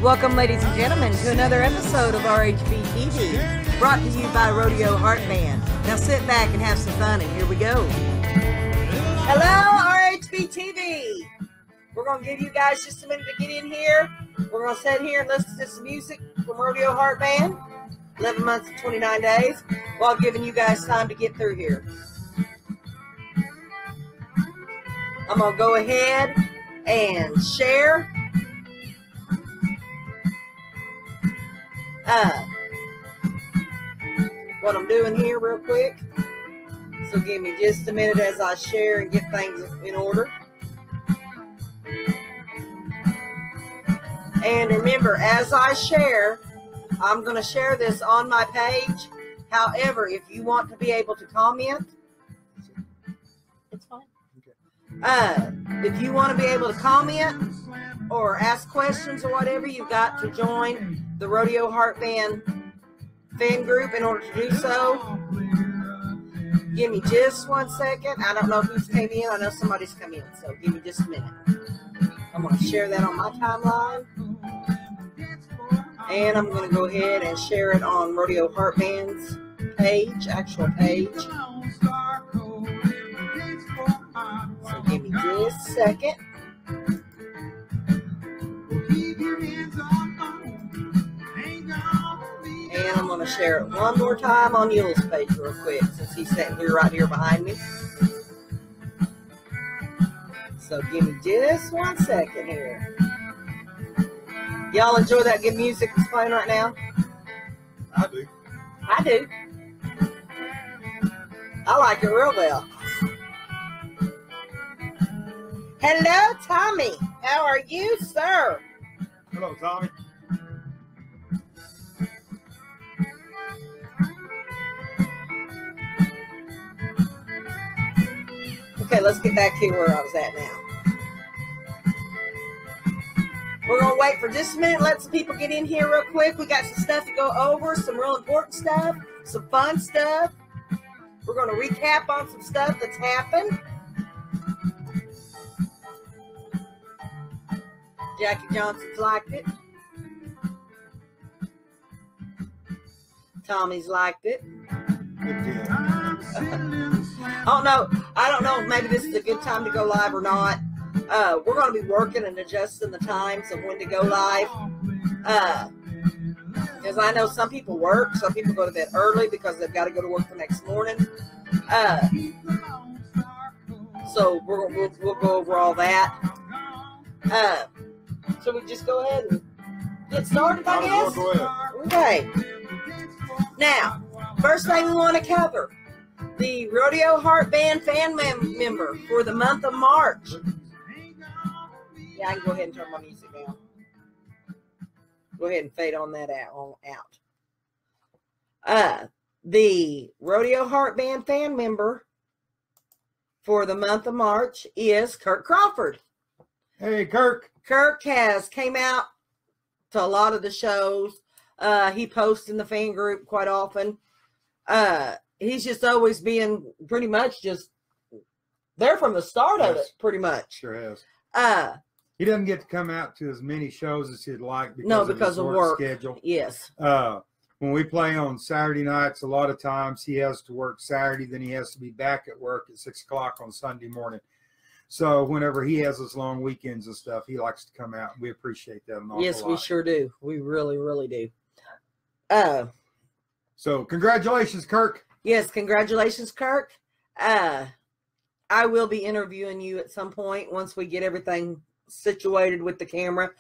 Welcome, ladies and gentlemen, to another episode of RHB TV, brought to you by Rodeo Heart Band. Now sit back and have some fun, and here we go. Hello, RHB TV. We're going to give you guys just a minute to get in here. We're going to sit here and listen to some music from Rodeo Heart Band, 11 months and 29 days, while giving you guys time to get through here. I'm going to go ahead and share. What I'm doing here real quick. So give me just a minute as I share and get things in order. And remember, as I share, I'm going to share this on my page. However, if you want to be able to comment, it's fine. Okay. If you want to be able to comment or ask questions or whatever, you've got to join the Rodeo Heart Band fan group in order to do so. Give me just 1 second. I don't know who's came in. I know somebody's come in, so give me just a minute. I'm going to share that on my timeline. And I'm going to go ahead and share it on Rodeo Heart Band's page, actual page. So give me just a second. And I'm going to share it one more time on Yule's page real quick, since he's sitting here right here behind me. So give me just 1 second here. Y'all enjoy that good music that's playing right now? I do. I do. I like it real well. Hello, Tommy. How are you, sir? Hello, Tommy. Okay, let's get back to where I was at now. We're going to wait for just a minute, let some people get in here real quick. We got some stuff to go over, some real important stuff, some fun stuff. We're going to recap on some stuff that's happened. Jackie Johnson's liked it. Tommy's liked it. I don't know. Maybe this is a good time to go live or not. We're going to be working and adjusting the times of when to go live. Because I know some people work. Some people go to bed early because they've got to go to work the next morning. So we'll go over all that. So we just go ahead and get started, I guess? Go ahead. Okay. Now, first thing we want to cover. The Rodeo Heart Band fan member for the month of March. Yeah, I can go ahead and turn my music down. Go ahead and fade on that out. The Rodeo Heart Band fan member for the month of March is Kirk Crawford. Hey, Kirk. Kirk has came out to a lot of the shows. He posts in the fan group quite often. He's just always being pretty much just there from the start of it, pretty much. Sure has. He doesn't get to come out to as many shows as he'd like because of his work schedule. Yes. When we play on Saturday nights, a lot of times he has to work Saturday, then he has to be back at work at 6 o'clock on Sunday morning. So whenever he has his long weekends and stuff, he likes to come out. We appreciate that an awful lot. Yes, we sure do. We really, really do. So congratulations, Kirk. Yes, congratulations, Kirk. I will be interviewing you at some point once we get everything situated with the camera.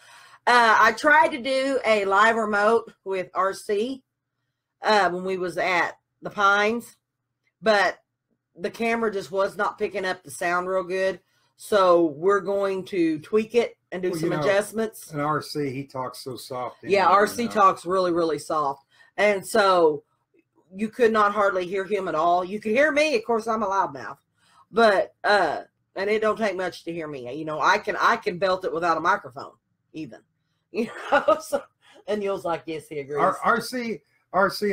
I tried to do a live remote with RC when we was at the Pines, but the camera just was not picking up the sound real good. So we're going to tweak it and do some adjustments. And RC, he talks so soft. Yeah, RC talks really, really soft. And so you could not hardly hear him at all. You could hear me. Of course, I'm a loudmouth. But, and it don't take much to hear me. You know, I can belt it without a microphone, even. You know, so, and Yule's like, yes, he agrees. RC,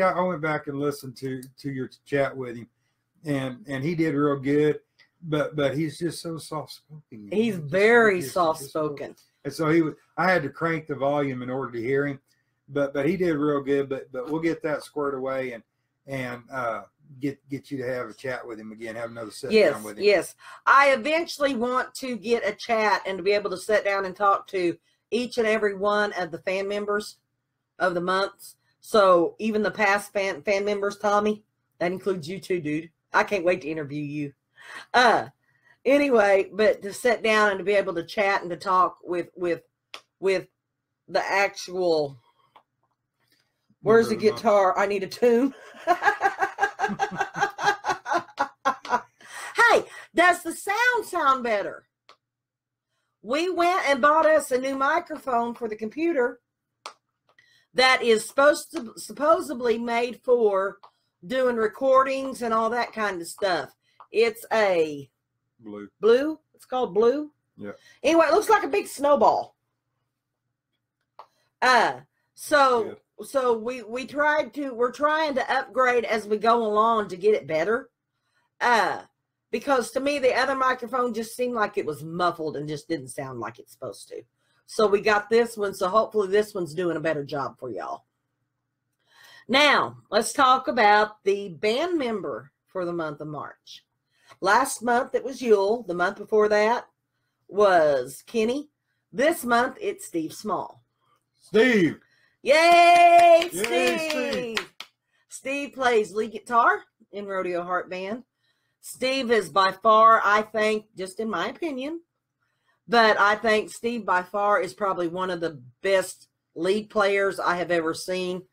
I went back and listened to your chat with him, and he did real good. But he's just so soft spoken. He's very soft spoken. And so I had to crank the volume in order to hear him, but he did real good. But we'll get that squared away and get you to have a chat with him again, have another sit down with him. Yes. I eventually want to get a chat and to be able to sit down and talk to each and every one of the fan members of the months. So even the past fan members, Tommy, that includes you too, dude. I can't wait to interview you. Anyway, but to sit down and to be able to chat and to talk with the actual, where's the guitar? I need a tune. Hey, does the sound better? We went and bought us a new microphone for the computer that is supposedly made for doing recordings and all that kind of stuff. It's a blue. It's called Blue. Yeah. Anyway, it looks like a big snowball. So we're trying to upgrade as we go along to get it better. Because to me, the other microphone just seemed like it was muffled and just didn't sound like it's supposed to. So we got this one. So hopefully this one's doing a better job for y'all. Now, let's talk about the band member for the month of March. Last month, it was Yule. The month before that was Kenny. This month, it's Steve Small. Steve. Yay, Steve. Steve. Steve plays lead guitar in Rodeo Heart Band. Steve is by far, I think, just in my opinion, but I think Steve by far is probably one of the best lead players I have ever seen.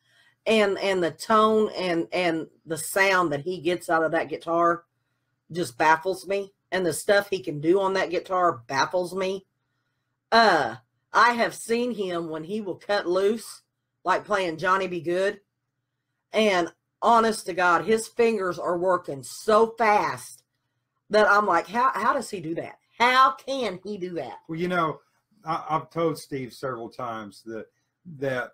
And the tone and the sound that he gets out of that guitar just baffles me. And the stuff he can do on that guitar baffles me. I have seen him when he will cut loose, like playing Johnny Be Good. And honest to God, his fingers are working so fast that I'm like, how does he do that? How can he do that? Well, you know, I've told Steve several times that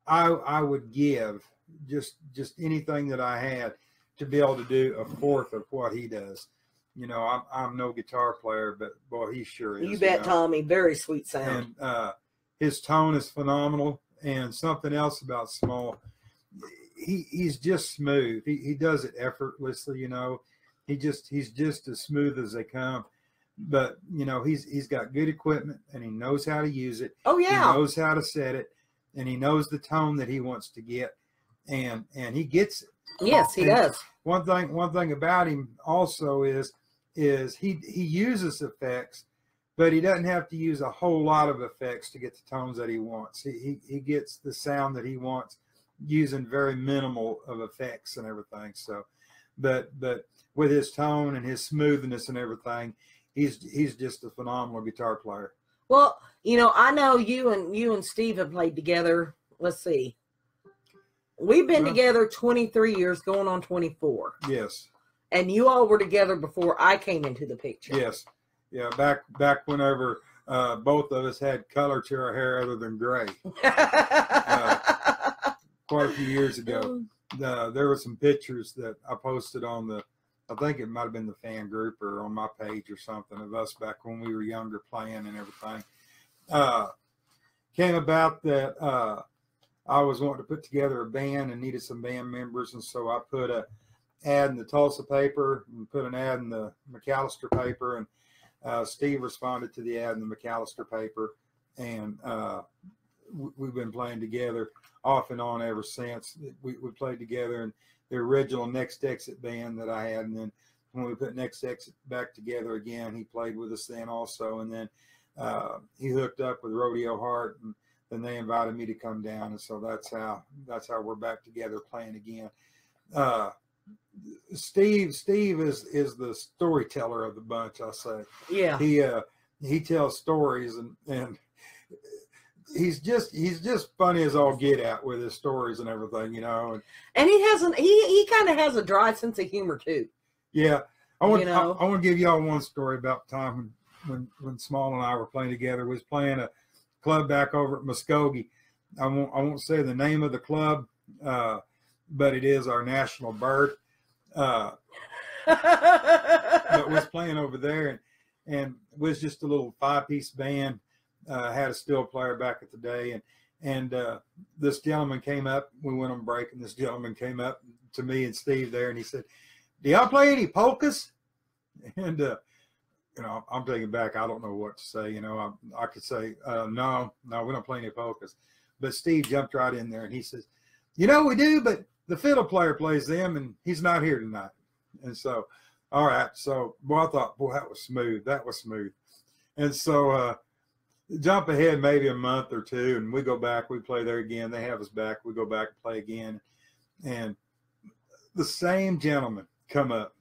I would give just anything that I had to be able to do a fourth of what he does. You know, I'm no guitar player, but boy, he sure is. You bet, Tommy. Very sweet sound. And his tone is phenomenal. And something else about Small, he's just smooth. He does it effortlessly. You know, he's just as smooth as they come. But you know, he's got good equipment and he knows how to use it. Oh yeah, he knows how to set it. And he knows the tone that he wants to get, and he gets it. Yes, he does. One thing about him also is he uses effects, but he doesn't have to use a whole lot of effects to get the tones that he wants. He gets the sound that he wants using very minimal of effects and everything. So, but with his tone and his smoothness and everything, he's just a phenomenal guitar player. Well, you know, I know you and Steve have played together. Let's see. We've been together 23 years, going on 24. Yes. And you all were together before I came into the picture. Yes. Yeah, back whenever both of us had color to our hair other than gray. Quite a few years ago. There were some pictures that I posted on I think it might have been the fan group or on my page or something of us back when we were younger playing and everything. Came about that I was wanting to put together a band and needed some band members, and so I put an ad in the Tulsa paper and put an ad in the McAllister paper, and Steve responded to the ad in the McAllister paper, and we've been playing together off and on ever since. We played together in the original Next Exit band that I had, and then when we put Next Exit back together again, he played with us then also, and then he hooked up with Rodeo Heart, and then they invited me to come down, and so that's how we're back together playing again. Steve is the storyteller of the bunch, I say. Yeah. He tells stories, and he's just funny as all get out with his stories and everything, you know. And he kind of has a dry sense of humor too. Yeah. I want to give y'all one story about the time when Small and I were playing together. We was playing a club back over at Muskogee. I won't say the name of the club, but it is our national bird. But we was playing over there, and it was just a little 5-piece band. had a steel player back at the day, and this gentleman came up. We went on break, and this gentleman came up to me and Steve there, and he said, "Do y'all play any polkas?" And I'm taking back. I don't know what to say. I could say, no, we don't play any polkas. But Steve jumped right in there, and he says, we do, but the fiddle player plays them, and he's not here tonight. And so, all right. So, I thought, that was smooth. That was smooth. And so, jump ahead maybe a month or two, and we go back. We play there again. They have us back. We go back and play again. And the same gentleman come up,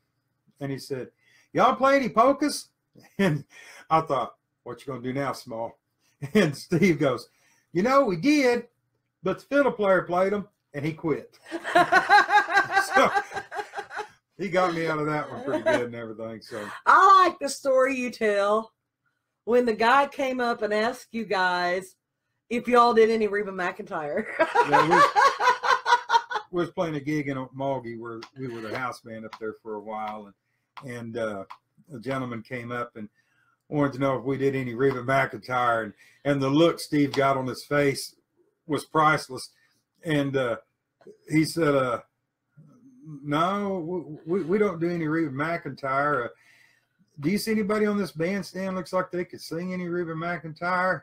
and he said, "Y'all play any polkas?" And I thought, what you going to do now, Small? And Steve goes, we did, but the fiddle player played them, and he quit. So he got me out of that one pretty good and everything. So I like the story you tell when the guy came up and asked you guys if y'all did any Reba McEntire. Yeah, we was playing a gig in Mulgy where we were the house band up there for a while, and a gentleman came up and wanted to know if we did any Reba McEntire, and the look Steve got on his face was priceless. And he said, "No, we don't do any Reba McEntire. Do you see anybody on this bandstand looks like they could sing any Reba McEntire?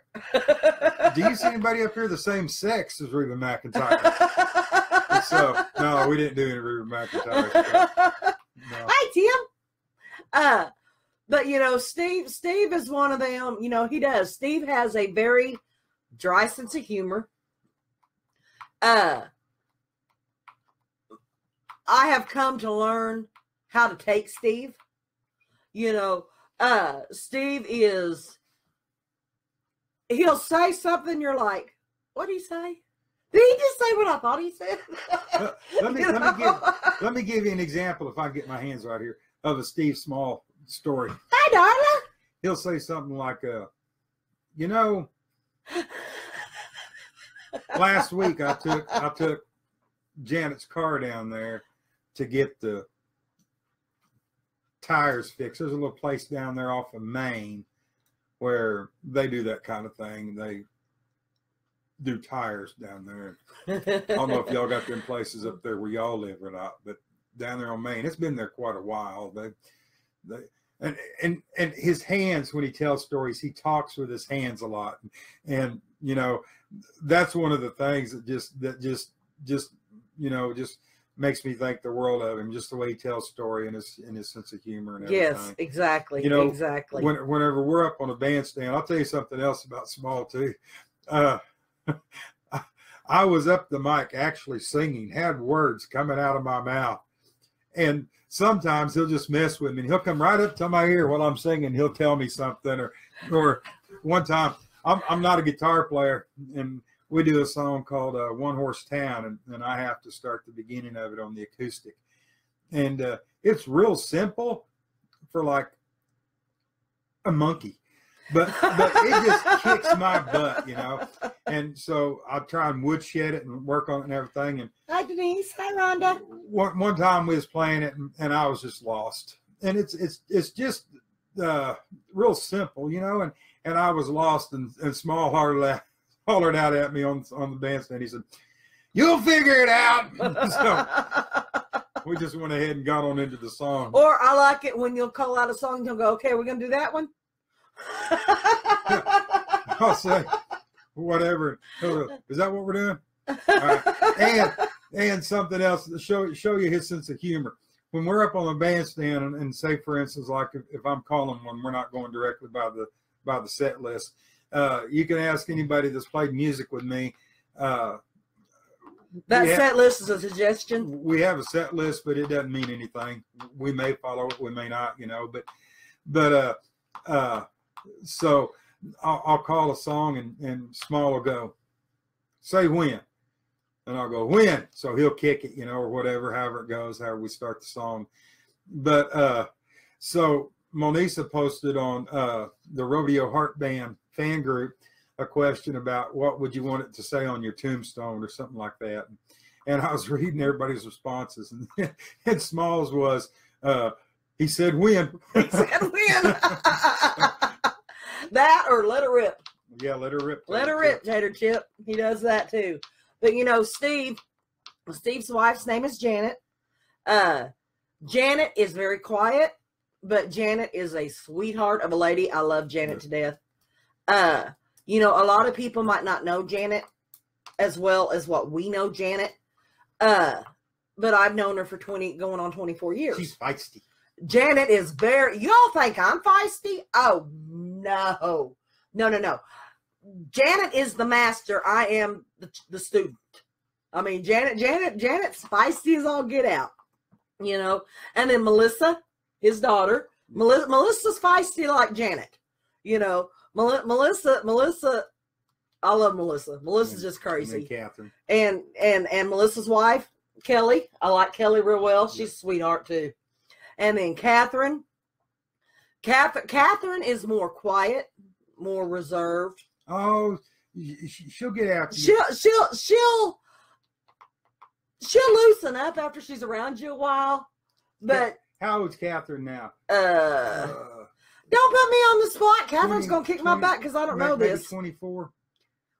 Do you see anybody up here the same sex as Reba McEntire?" So no, we didn't do any Reba McEntire. So, no. Hi, Tim. But Steve is one of them. He does. Steve has a very dry sense of humor. I have come to learn how to take Steve. Steve he'll say something, you're like, what did he say? Did he just say what I thought he said? Let me give you an example, if I can get my hands right here, of a Steve Small story. Hi, darling. He'll say something like, last week I took Janet's car down there to get the tires fixed. There's a little place down there off of Main where they do that kind of thing. They do tires down there. I don't know if y'all got them places up there where y'all live or not, but down there on Main, it's been there quite a while. And his hands, when he tells stories, he talks with his hands a lot, and that's one of the things that just makes me think the world of him, just the way he tells story and his sense of humor and everything. Yes, exactly. Exactly. Whenever we're up on a bandstand, I'll tell you something else about Small too. I was up the mic actually singing, had words coming out of my mouth, and sometimes he'll just mess with me. He'll come right up to my ear while I'm singing. He'll tell me something, or one time I'm not a guitar player, and we do a song called One Horse Town, and I have to start the beginning of it on the acoustic. And it's real simple for like a monkey, but it just kicks my butt, And so I'll try and woodshed it and work on it and everything. And hi, Denise. Hi, Rhonda. One time we was playing it, and I was just lost. And it's just real simple, and I was lost, and Small hollered out at me on the bandstand. He said, "You'll figure it out." So we just went ahead and got on into the song. Or I like it when you'll call out a song and you'll go, "Okay, we're going to do that one." I'll say, whatever. Is that what we're doing? All right. And something else to show you his sense of humor. When we're up on the bandstand, and say, for instance, like if I'm calling one, we're not going directly by the set list. You can ask anybody that's played music with me. That set list is a suggestion. We have a set list, but it doesn't mean anything. We may follow it, we may not, but so I'll call a song, and Small will go, "Say when," and I'll go, "When." So he'll kick it, or whatever, however it goes, however we start the song. But so Monisa posted on the Rodeo Heart Band fan group a question about what would you want it to say on your tombstone or something like that. And I was reading everybody's responses, and Smalls was, he said when. He said when. That or let it rip. Yeah, let her rip. Let her rip, Tater Chip. He does that too. But you know, Steve's wife's name is Janet. Janet is very quiet, but Janet is a sweetheart of a lady. I love Janet to death. You know, a lot of people might not know Janet as well as what we know Janet. But I've known her for going on 24 years. She's feisty. Janet is y'all think I'm feisty? Oh, no. No. Janet is the master. I am the student. I mean, Janet's feisty as all get out, you know. And then Melissa, his daughter, Melissa's feisty like Janet, you know. Melissa, I love Melissa. Melissa's just crazy. And Catherine. And Melissa's wife, Kelly. I like Kelly real well. She's a sweetheart too. And then Catherine. Catherine is more quiet, more reserved. Oh, she'll get after you. She'll loosen up after she's around you a while. But how old's Catherine now? Don't put me on the spot. Catherine's gonna kick my back because I don't know this. 24.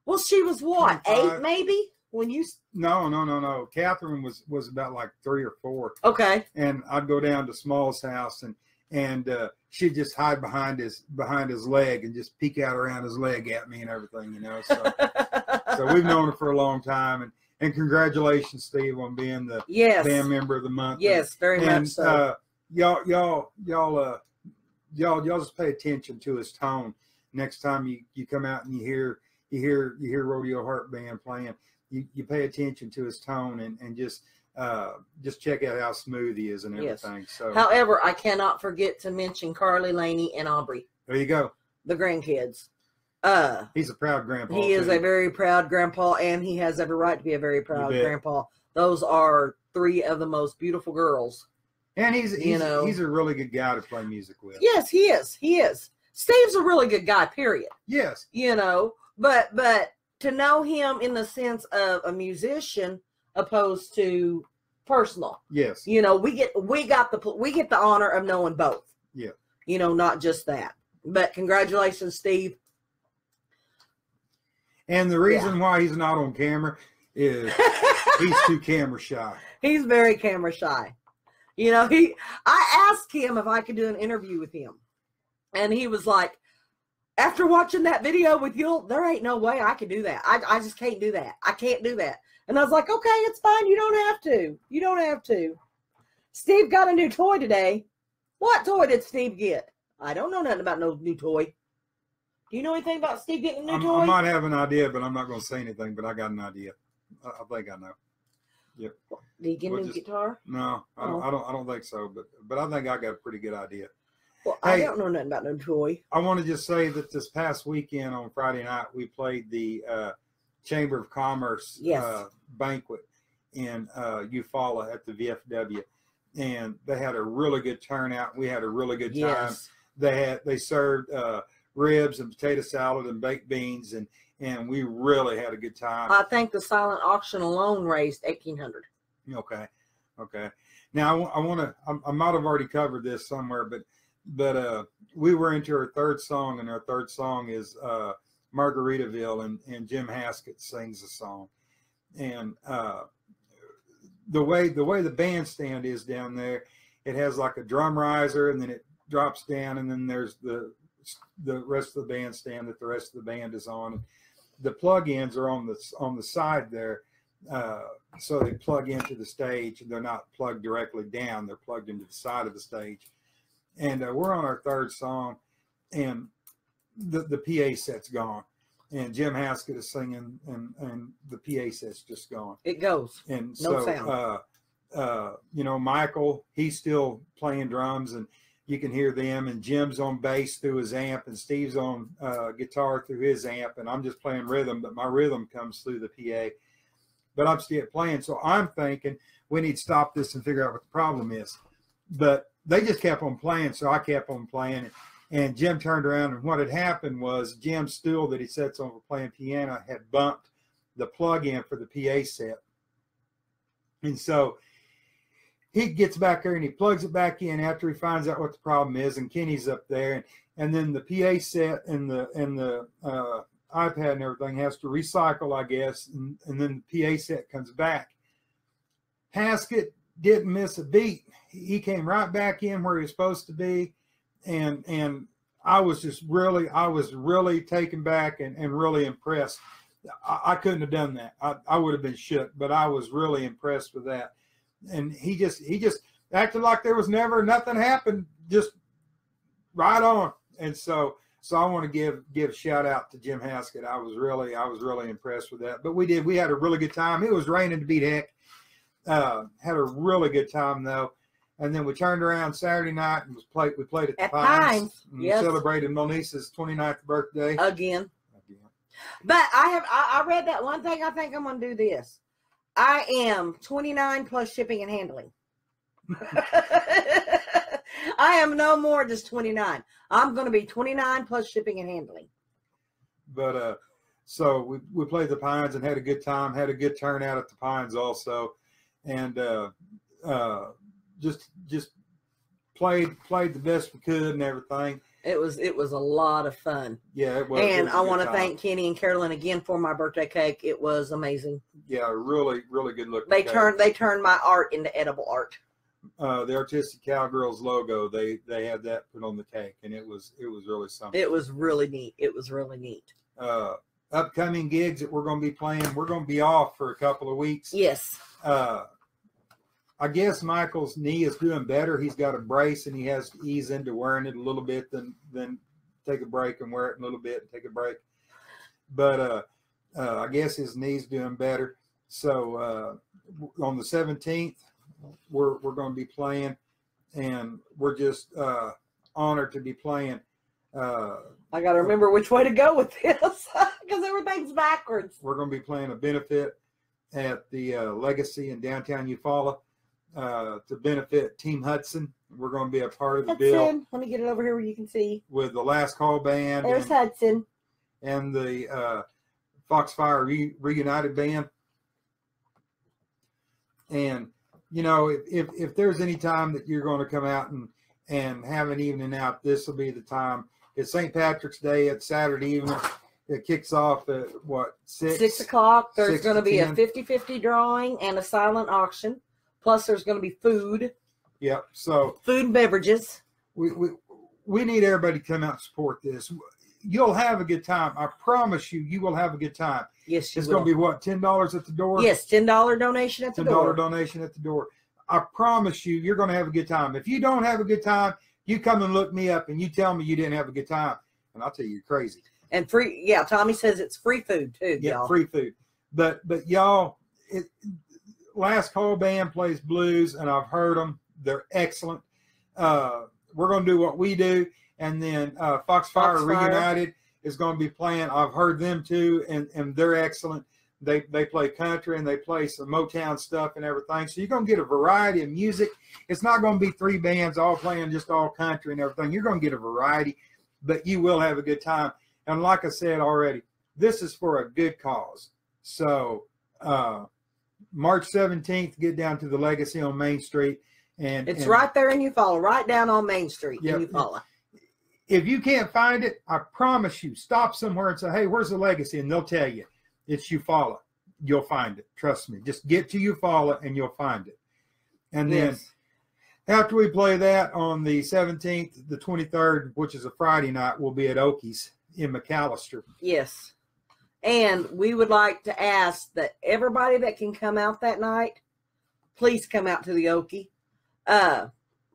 Well, she was what, 25. 8 maybe when you. No. Catherine was about like 3 or 4. Okay. And I'd go down to Small's house and she'd just hide behind his leg and just peek out around his leg at me and everything, you know. So, so we've known her for a long time, and congratulations, Steve, on being the band member of the month. Yes, very much so. Y'all just pay attention to his tone next time you come out and you hear Rodeo Heart band playing. You pay attention to his tone and just check out how smooth he is and everything. Yes. So, however, I cannot forget to mention Carly, Laney, and Aubrey. There you go. The grandkids. He's a proud grandpa. He is a very proud grandpa, and he has every right to be a very proud grandpa. Those are 3 of the most beautiful girls. And he's a really good guy to play music with. Yes, he is. He is. Steve's a really good guy, period. Yes. You know, but to know him in the sense of a musician opposed to personal. Yes. You know, we get the honor of knowing both. Yeah. You know, not just that. But congratulations, Steve. And the reason why he's not on camera is he's too camera shy. He's very camera shy. You know, I asked him if I could do an interview with him. And he was like, after watching that video with you, there ain't no way I can do that. I just can't do that. I can't do that. And I was like, okay, it's fine. You don't have to. You don't have to. Steve got a new toy today. What toy did Steve get? I don't know nothing about no new toy. Do you know anything about Steve getting a new toy? I might have an idea, but I'm not going to say anything, but I got an idea. I think I know. Yep. Did he get a new guitar? No, I don't think so, but I think I got a pretty good idea. Well, hey, I don't know nothing about no toy. I want to just say that this past weekend on Friday night, we played the Chamber of Commerce banquet in Eufaula at the VFW, and they had a really good turnout. We had a really good time. Yes. They served ribs and potato salad and baked beans, and we really had a good time. I think the silent auction alone raised $1,800. Okay. Now I might have already covered this somewhere, but we were into our third song, and our third song is Margaritaville, and Jim Haskett sings the song. And the way the bandstand is down there, it has like a drum riser, and then it drops down, and then there's the rest of the bandstand that the rest of the band is on. The plug-ins are on the side there, so they plug into the stage, and they're not plugged directly down. They're plugged into the side of the stage. And we're on our third song, and the PA set's gone, and Jim Haskett is singing, and the PA set's just gone. It goes. And no so, sound. You know, Michael, he's still playing drums, and you can hear them, and Jim's on bass through his amp, and Steve's on guitar through his amp, and I'm just playing rhythm, but my rhythm comes through the PA. But I'm still playing, so I'm thinking we need to stop this and figure out what the problem is. But they just kept on playing, so I kept on playing. And Jim turned around, and what had happened was Jim's stool that he sits on for playing piano had bumped the plug-in for the PA set. And so he gets back there, and he plugs it back in after he finds out what the problem is, and Kenny's up there. And then the PA set and the iPad and everything, has to recycle, I guess, and then the PA set comes back. Haskett didn't miss a beat. He came right back in where he was supposed to be, and I was really taken back and really impressed. I couldn't have done that. I would have been shook, but I was really impressed with that. And he just acted like there was nothing happened, just right on. And so I want to give shout out to Jim Haskett. I was really impressed with that. But we had a really good time. It was raining to beat heck. Had a really good time though. And then we turned around Saturday night and we played at the Pines. Yes. We celebrated Monisa's 29th birthday again. But I read that one thing. I think I'm gonna do this. I am 29 plus shipping and handling. I am no more just 29. I'm going to be 29 plus shipping and handling. But so we played the Pines and had a good time. Had a good turnout at the Pines also, and just played the best we could and everything. It was a lot of fun. Yeah, it was. And I want to thank Kenny and Carolyn again for my birthday cake. It was amazing. Yeah, really good looking. They turned my art into edible art. The Artistic Cowgirls logo, they had that put on the cake, and it was really something. It was really neat. It was really neat. Upcoming gigs that we're going to be playing. We're going to be off for a couple of weeks. Yes. I guess Michael's knee is doing better. He's got a brace, and he has to ease into wearing it a little bit, then take a break and wear it a little bit and take a break. But I guess his knee's doing better. So on the 17th, we're going to be playing, and we're just honored to be playing. I got to remember which way to go with this because everything's backwards. We're going to be playing a benefit at the Legacy in downtown Eufaula. To benefit Team Hudson. We're going to be a part of the bill. Let me get it over here where you can see. With the Last Call Band. There's Hudson. And the Foxfire Reunited Band. And, you know, if there's any time that you're going to come out and have an evening out, this will be the time. It's St. Patrick's Day. It's Saturday evening. It kicks off at, 6 o'clock. There's going to be a 50-50 drawing and a silent auction. Plus, there's going to be food. Yep. So food and beverages. We need everybody to come out and support this. You'll have a good time. I promise you, you will have a good time. Yes, you It's will. going to be what, $10 at the door? Yes, $10 donation at the door. $10 donation at the door. I promise you, you're going to have a good time. If you don't have a good time, you come and look me up and you tell me you didn't have a good time, and I'll tell you, you're crazy. And free. Yeah, Tommy says it's free food too. Yeah, y'all. Free food. But y'all, Last Call Band plays blues, and I've heard them. They're excellent. We're going to do what we do, and then Foxfire Reunited is going to be playing. I've heard them too, and they're excellent. They play country, and they play some Motown stuff and everything. So you're going to get a variety of music. It's not going to be 3 bands all playing just all country and everything. You're going to get a variety, but you will have a good time. And like I said already, this is for a good cause. So March 17th, get down to the Legacy on Main Street. And it's right there in Eufaula, right down on Main Street in Eufaula. If you can't find it, I promise you, stop somewhere and say, hey, where's the Legacy? And they'll tell you. It's Eufaula. You'll find it. Trust me. Just get to Eufaula and you'll find it. And then after we play that on the 17th, the 23rd, which is a Friday night, we'll be at Okies in McAllister. Yes. And we would like to ask that everybody that can come out that night, please come out to the Okie.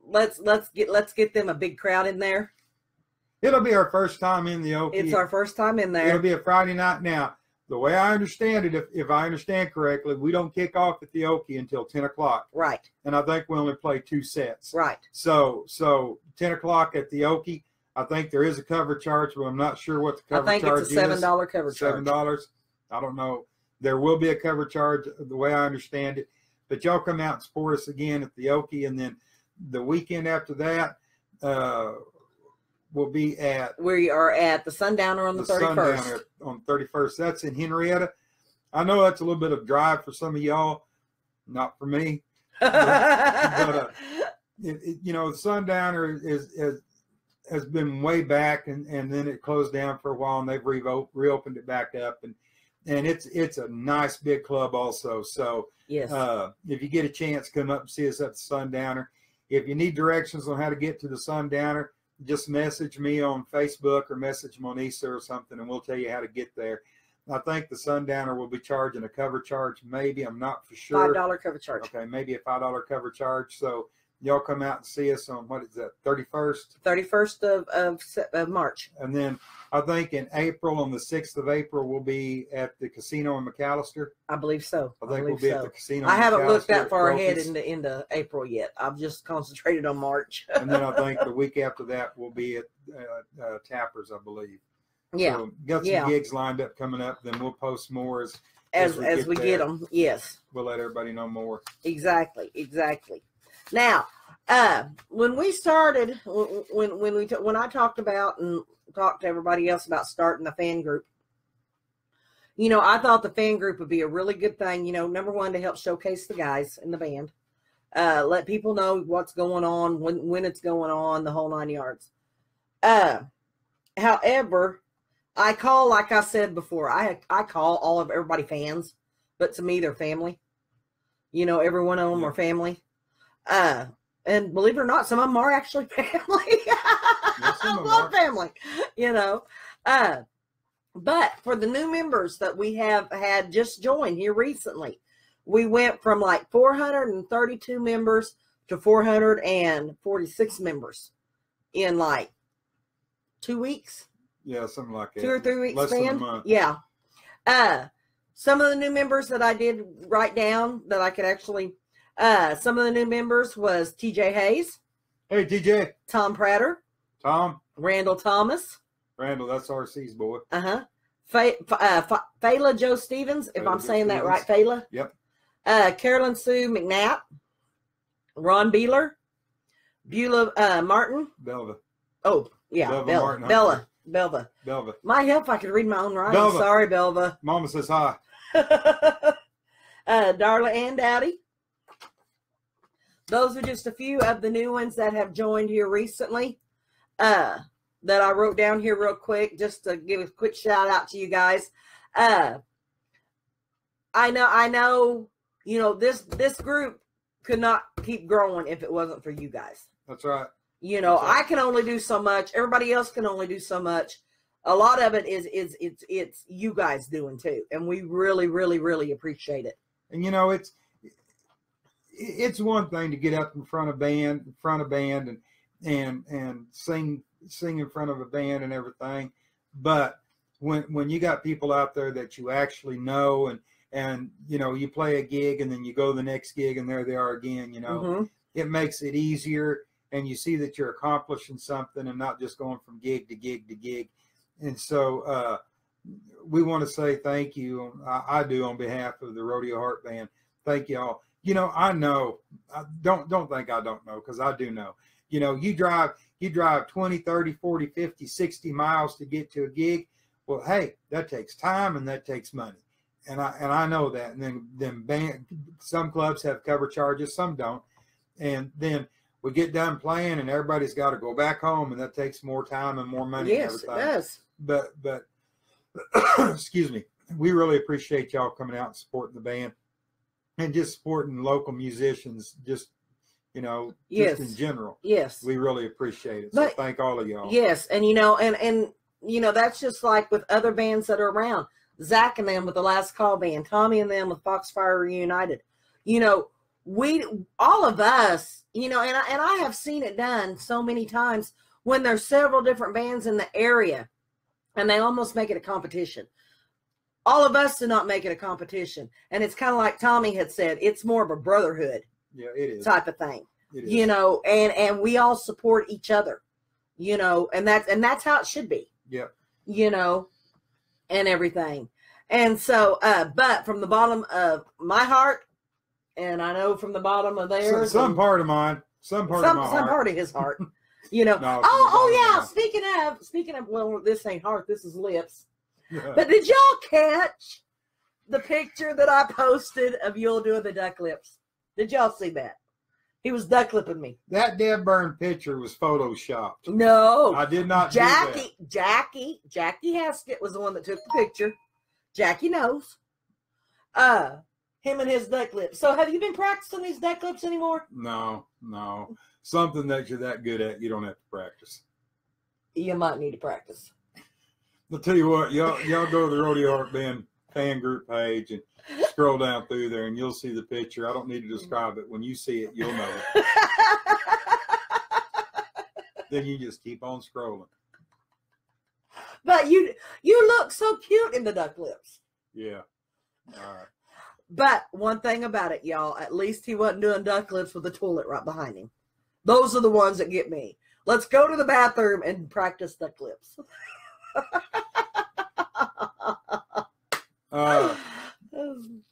Let's get them a big crowd in there. It'll be our first time in the Okie. It's our first time in there. It'll be a Friday night. Now, the way I understand it, if I understand correctly, we don't kick off at the Okie until 10 o'clock. Right. And I think we only play 2 sets. Right. So 10 o'clock at the Okie. I think there is a cover charge, but I'm not sure what the cover charge is. I think it's a $7 cover charge. $7. I don't know. There will be a cover charge the way I understand it. But y'all come out and support us again at the Okie. And then the weekend after that, we'll be at. We are at the Sundowner on the 31st. Sundowner on the 31st. That's in Henrietta. I know that's a little bit of drive for some of y'all. Not for me. But you know, the Sundowner is has been way back, and then it closed down for a while, and they've reopened it back up, and it's a nice big club also. So yes, if you get a chance, come up and see us at the Sundowner. If you need directions on how to get to the Sundowner, just message me on Facebook or message Monisa or something, and we'll tell you how to get there. I think the Sundowner will be charging a cover charge, maybe. I'm not for sure. $5 cover charge. Okay, maybe a $5 cover charge. So y'all come out and see us on, what is that, 31st? 31st of March. And then I think in April, on the 6th of April, we'll be at the casino in McAllister. I believe so. I think we'll be at the casino. I haven't looked that far ahead into April yet. I've just concentrated on March. And then I think the week after that we'll be at Tappers, I believe. Yeah. So got some gigs lined up coming up. Then we'll post more as we get them. Yes. We'll let everybody know more. Exactly. Now, when we started, when I talked about and talked to everybody else about starting the fan group, you know, I thought the fan group would be a really good thing. You know, number one, to help showcase the guys in the band, let people know what's going on, when it's going on, the whole 9 yards. However, I call, like I said before, I call all of everybody fans, but to me, they're family. You know, every one of them are family. And believe it or not, some of them are actually family. I love family, you know. But for the new members that we have had just joined here recently, we went from like 432 members to 446 members in like 2 weeks. Yeah, something like that. 2 or 3 weeks Less span. than a month. Yeah. Some of the new members that I did write down that I could actually, some of the new members was TJ Hayes. Hey, TJ. Tom Prater. Tom. Randall Thomas. Randall, that's RC's boy. Fayla Joe Stevens, if I'm saying that right, Fayla. Yep. Carolyn Sue McNabb. Ron Beeler. Beulah Martin. Belva. Oh, yeah. Belva. My help, I could read my own writing. Belva. Sorry, Belva. Mama says hi. Darla and Dowdy. Those are just a few of the new ones that have joined here recently. That I wrote down here real quick, just to give a quick shout out to you guys. I know, you know, this group could not keep growing if it wasn't for you guys. That's right. You know, I can only do so much. Everybody else can only do so much. A lot of it is it's you guys doing too, and we really, really, really appreciate it. And you know, it's one thing to get up in front of band and sing in front of a band and everything, but when you got people out there that you actually know, and you know, you play a gig and then you go to the next gig and there they are again, you know, it makes it easier, and you see that you're accomplishing something and not just going from gig to gig to gig. And so we want to say thank you. I do, on behalf of the Rodeo Heart Band. Thank you all. You know, I know, don't think I don't know, because I do know. You know, you drive 20, 30, 40, 50, 60 miles to get to a gig. Well, hey, that takes time and that takes money. And I know that. And then some clubs have cover charges, some don't. And then we get done playing and everybody's got to go back home, and that takes more time and more money. Yes, and everything. it does. But excuse me, we really appreciate y'all coming out and supporting the band and just supporting local musicians, just, you know, just in general. Yes. We really appreciate it. So thank all of y'all. Yes. And, you know, and, you know, that's just like with other bands that are around. Zach and them with the Last Call Band, Tommy and them with Foxfire Reunited. You know, all of us, you know, and I have seen it done so many times when there's several different bands in the area and they almost make it a competition. All of us do not make it a competition. And it's kind of like Tommy had said, it's more of a brotherhood. Yeah, it is. Type of thing. It is. You know, and we all support each other, you know, and that's how it should be. Yeah. You know, and everything. And so, but from the bottom of my heart, and I know from the bottom of theirs. Some part of mine. Some part of my heart. Some part of his heart. You know. No, yeah. Speaking of, well, this ain't heart, this is lips. Yeah. But did y'all catch the picture that I posted of y'all doing the duck lips? Did y'all see that? He was duck lipping me. That dead burn picture was photoshopped. No. I did not do Jackie Haskett was the one that took the picture. Jackie knows. Him and his duck lips. So have you been practicing these duck lips anymore? No. Something that you're that good at, you don't have to practice. You might need to practice. I'll tell you what, y'all go to the Rodeo Heart Band fan group page and scroll down through there and you'll see the picture. I don't need to describe it. When you see it, you'll know it. Then you just keep on scrolling. But you look so cute in the duck lips. Yeah. All right. But one thing about it, y'all, at least he wasn't doing duck lips with the toilet right behind him. Those are the ones that get me. Let's go to the bathroom and practice duck lips.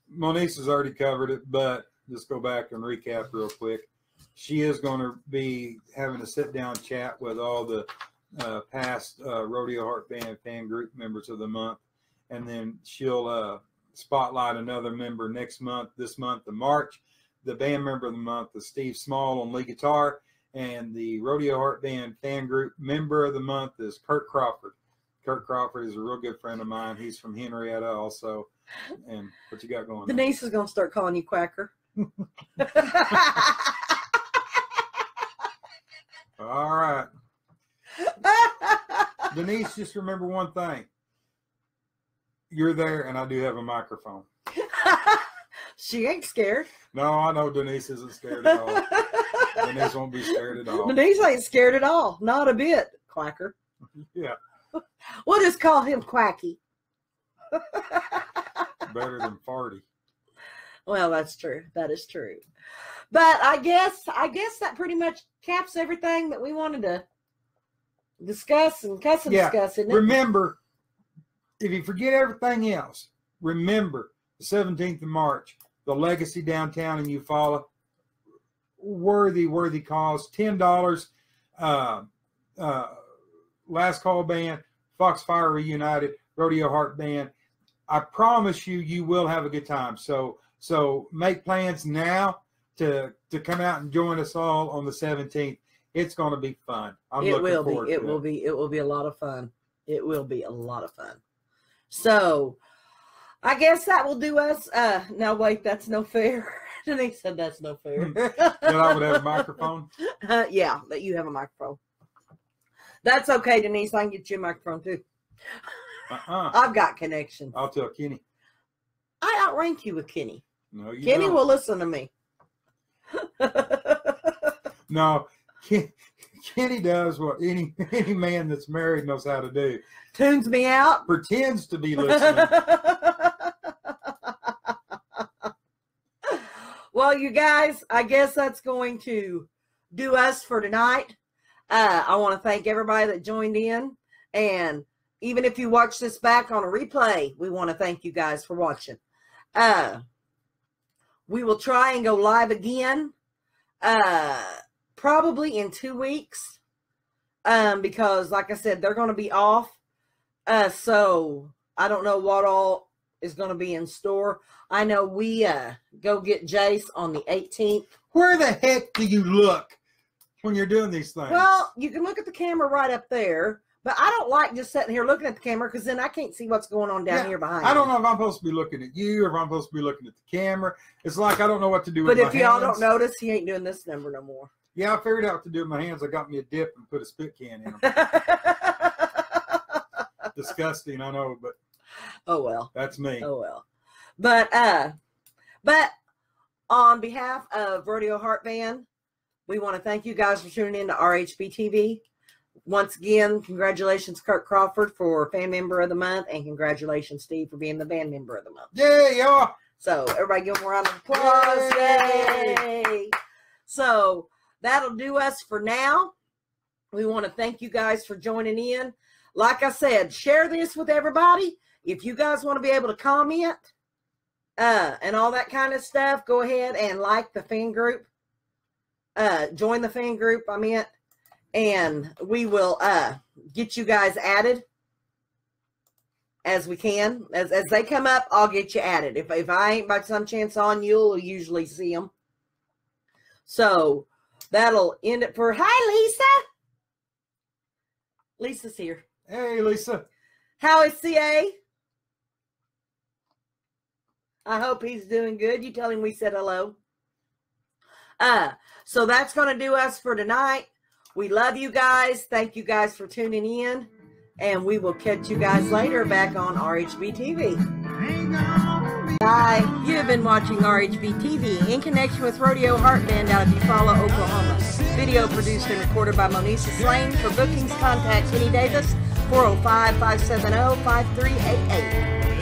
Monique has already covered it, but just go back and recap real quick. She is going to be having a sit-down chat with all the past Rodeo Heart Band fan group members of the month, and then she'll spotlight another member next month. This month of March, the band member of the month is Steve Small on lead guitar, and the Rodeo Heart Band fan group member of the month is Kurt Crawford. Kurt Crawford is a real good friend of mine. He's from Henrietta also. And what you got going? Denise is going to start calling you Quacker. All right. Denise, just remember one thing. You're there, and I do have a microphone. She ain't scared. No, I know Denise isn't scared at all. Denise won't be scared at all. Denise ain't scared at all. Not a bit, Quacker. Yeah. We'll just call him Quacky. Better than farty. Well, that's true. That is true. But I guess that pretty much caps everything that we wanted to discuss and discuss. Isn't it? Remember, if you forget everything else, remember the 17th of March, the Legacy downtown in Eufaula. Worthy cause. $10. Last Call Band, Foxfire Reunited, Rodeo Heart Band. I promise you will have a good time. So make plans now to come out and join us all on the 17th. It's going to be fun. It will be a lot of fun. It will be a lot of fun. So I guess that will do us. Now wait, that's no fair. Denise said that's no fair. That I would have a microphone? Yeah, that you have a microphone. That's okay, Denise. I can get you a microphone too. I've got connections. I'll tell Kenny. I outrank you with Kenny. No, you Kenny don't. will listen to me. No, Kenny does what any man that's married knows how to do. Tunes me out. Pretends to be listening. Well, you guys, I guess that's going to do us for tonight. I want to thank everybody that joined in. And even if you watch this back on a replay, we want to thank you guys for watching. We will try and go live again, probably in 2 weeks, because like I said, they're going to be off. So I don't know what all is going to be in store. I know we go get Jace on the 18th. Where the heck do you look when you're doing these things? Well, you can look at the camera right up there. But I don't like just sitting here looking at the camera because then I can't see what's going on down here behind I don't know if I'm supposed to be looking at you or if I'm supposed to be looking at the camera. It's like I don't know what to do with my hands. But if y'all don't notice, he ain't doing this number no more. Yeah, I figured out what to do with my hands. I got me a dip and put a spit can in them. Disgusting, I know, but oh well. That's me. Oh well. But on behalf of Rodeo Heart Band, we want to thank you guys for tuning in to RHB TV. Once again, congratulations, Kurt Crawford, for Fan Member of the Month, and congratulations, Steve, for being the Band Member of the Month. Yeah, y'all. So, everybody give them a round of applause. Yay! So, that'll do us for now. We want to thank you guys for joining in. Like I said, share this with everybody. If you guys want to be able to comment and all that kind of stuff, go ahead and like the fan group. Join the fan group, I meant. And we will get you guys added as we can. As they come up, I'll get you added. If I ain't by some chance on, you'll usually see them. So that'll end it for, hi, Lisa. Lisa's here. Hey, Lisa. How is CA? I hope he's doing good. You tell him we said hello. So that's going to do us for tonight. We love you guys. Thank you guys for tuning in. And we will catch you guys later back on RHB TV. Bye. You have been watching RHB TV in connection with Rodeo Heart Band out of Eufaula, Oklahoma. Video produced and recorded by Monisa Slane. For bookings, contact Kenny Davis, 405-570-5388.